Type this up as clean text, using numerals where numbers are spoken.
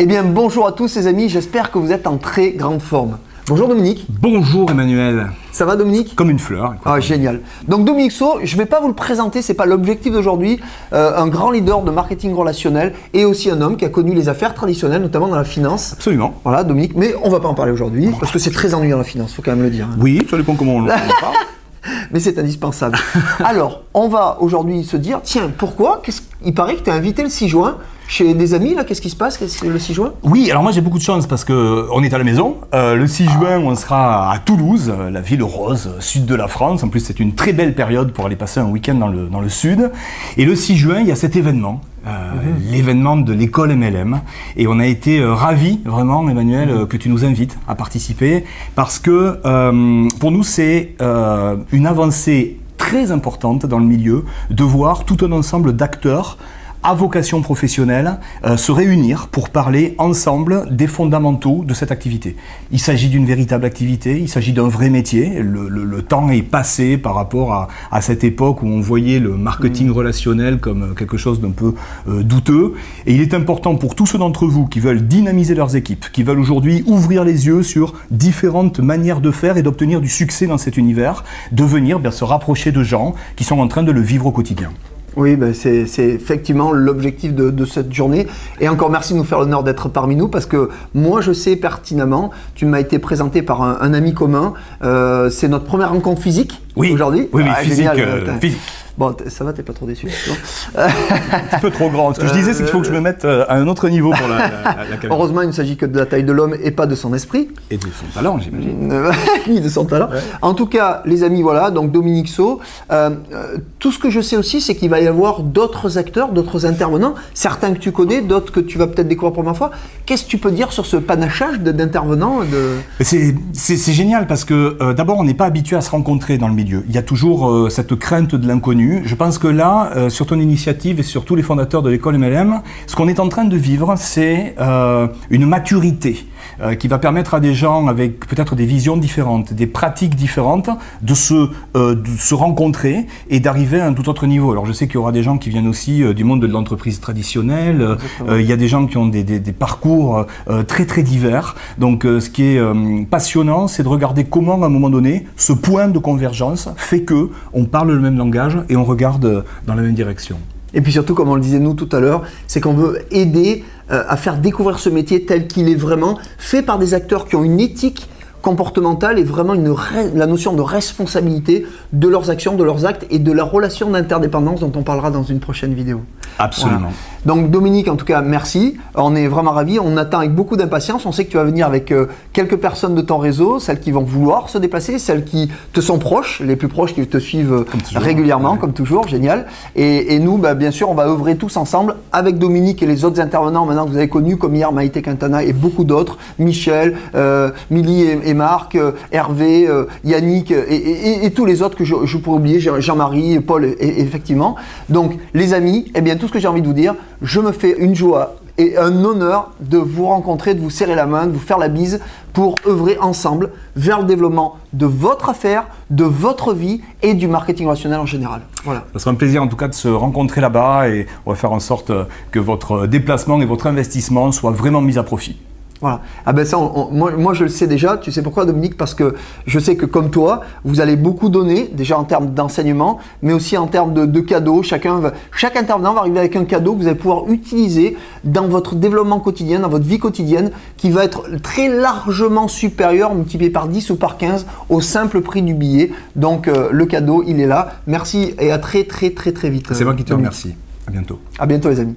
Eh bien, bonjour à tous les amis, j'espère que vous êtes en très grande forme. Bonjour Dominique. Bonjour Emmanuel. Ça va Dominique? Comme une fleur. Ah, génial. Donc Dominique Saut, je ne vais pas vous le présenter, ce n'est pas l'objectif d'aujourd'hui. Un grand leader de marketing relationnel et aussi un homme qui a connu les affaires traditionnelles, notamment dans la finance. Absolument. Voilà Dominique, mais on ne va pas en parler aujourd'hui parce que c'est très ennuyant la finance, il faut quand même le dire. Oui, ça dépend comment on le parle. Mais c'est indispensable. Alors, on va aujourd'hui se dire, tiens, pourquoi il paraît que tu as invité le 6 juin chez des amis, là, qu'est-ce qui se passe le 6 juin? Oui, alors moi j'ai beaucoup de chance parce qu'on est à la maison. Le 6 juin, on sera à Toulouse, la ville rose, sud de la France. En plus, c'est une très belle période pour aller passer un week-end dans le sud. Et le 6 juin, il y a cet événement. L'événement de l'école MLM, et on a été ravis vraiment Emmanuel que tu nous invites à participer parce que pour nous c'est une avancée très importante dans le milieu de voir tout un ensemble d'acteurs à vocation professionnelle se réunir pour parler ensemble des fondamentaux de cette activité. Il s'agit d'une véritable activité, il s'agit d'un vrai métier. Le temps est passé par rapport à cette époque où on voyait le marketing relationnel comme quelque chose d'un peu douteux. Et il est important pour tous ceux d'entre vous qui veulent dynamiser leurs équipes, qui veulent aujourd'hui ouvrir les yeux sur différentes manières de faire et d'obtenir du succès dans cet univers, de venir se rapprocher de gens qui sont en train de le vivre au quotidien. Oui, ben c'est effectivement l'objectif de cette journée. Et encore merci de nous faire l'honneur d'être parmi nous parce que moi je sais pertinemment, tu m'as été présenté par un ami commun, c'est notre première rencontre physique aujourd'hui. Oui, physique. Bon, ça va, t'es pas trop déçu? Un petit peu trop grand. Ce que je disais, c'est qu'il faut que je me mette à un autre niveau pour la caméra. Heureusement, il ne s'agit que de la taille de l'homme et pas de son esprit. Et de son talent, j'imagine. Ni de son talent. Ouais. En tout cas, les amis, voilà, donc Dominique Saut. Tout ce que je sais aussi, c'est qu'il va y avoir d'autres acteurs, d'autres intervenants, certains que tu connais, d'autres que tu vas peut-être découvrir pour la première fois. Qu'est-ce que tu peux dire sur ce panachage d'intervenants C'est génial parce que d'abord, on n'est pas habitué à se rencontrer dans le milieu. Il y a toujours cette crainte de l'inconnu. Je pense que là, sur ton initiative et sur tous les fondateurs de l'école MLM, ce qu'on est en train de vivre, c'est une maturité qui va permettre à des gens avec peut-être des visions différentes, des pratiques différentes, de se rencontrer et d'arriver à un tout autre niveau. Alors je sais qu'il y aura des gens qui viennent aussi du monde de l'entreprise traditionnelle, il y a des gens qui ont des parcours très très divers. Donc ce qui est passionnant, c'est de regarder comment à un moment donné, ce point de convergence fait que on parle le même langage et on regarde dans la même direction. Et puis surtout, comme on le disait nous tout à l'heure, c'est qu'on veut aider à faire découvrir ce métier tel qu'il est vraiment, fait par des acteurs qui ont une éthique comportementale et vraiment la notion de responsabilité de leurs actions, de leurs actes et de la relation d'interdépendance dont on parlera dans une prochaine vidéo. Absolument. Voilà. Donc Dominique, en tout cas, merci. On est vraiment ravis. On attend avec beaucoup d'impatience. On sait que tu vas venir avec quelques personnes de ton réseau, celles qui vont vouloir se déplacer, celles qui te sont proches, les plus proches qui te suivent régulièrement, comme toujours. Génial. Et nous, bien sûr, on va œuvrer tous ensemble avec Dominique et les autres intervenants maintenant que vous avez connus, comme hier Maïté Quintana et beaucoup d'autres, Michel, Milly et Marc, Hervé, Yannick et tous les autres que je pourrais oublier, Jean-Marie, Paul, effectivement. Donc les amis, eh bien tout ce que j'ai envie de vous dire, je me fais une joie et un honneur de vous rencontrer, de vous serrer la main, de vous faire la bise pour œuvrer ensemble vers le développement de votre affaire, de votre vie et du marketing relationnel en général. Voilà. Ça sera un plaisir en tout cas de se rencontrer là-bas et on va faire en sorte que votre déplacement et votre investissement soient vraiment mis à profit. Voilà. Ah ben ça, moi je le sais déjà. Tu sais pourquoi Dominique? Parce que je sais que comme toi, vous allez beaucoup donner, déjà en termes d'enseignement, mais aussi en termes de cadeaux. Chaque intervenant va arriver avec un cadeau que vous allez pouvoir utiliser dans votre développement quotidien, dans votre vie quotidienne, qui va être très largement supérieur, multiplié par 10 ou par 15, au simple prix du billet. Donc le cadeau, il est là. Merci et à très vite. C'est moi qui te remercie. À bientôt. À bientôt les amis.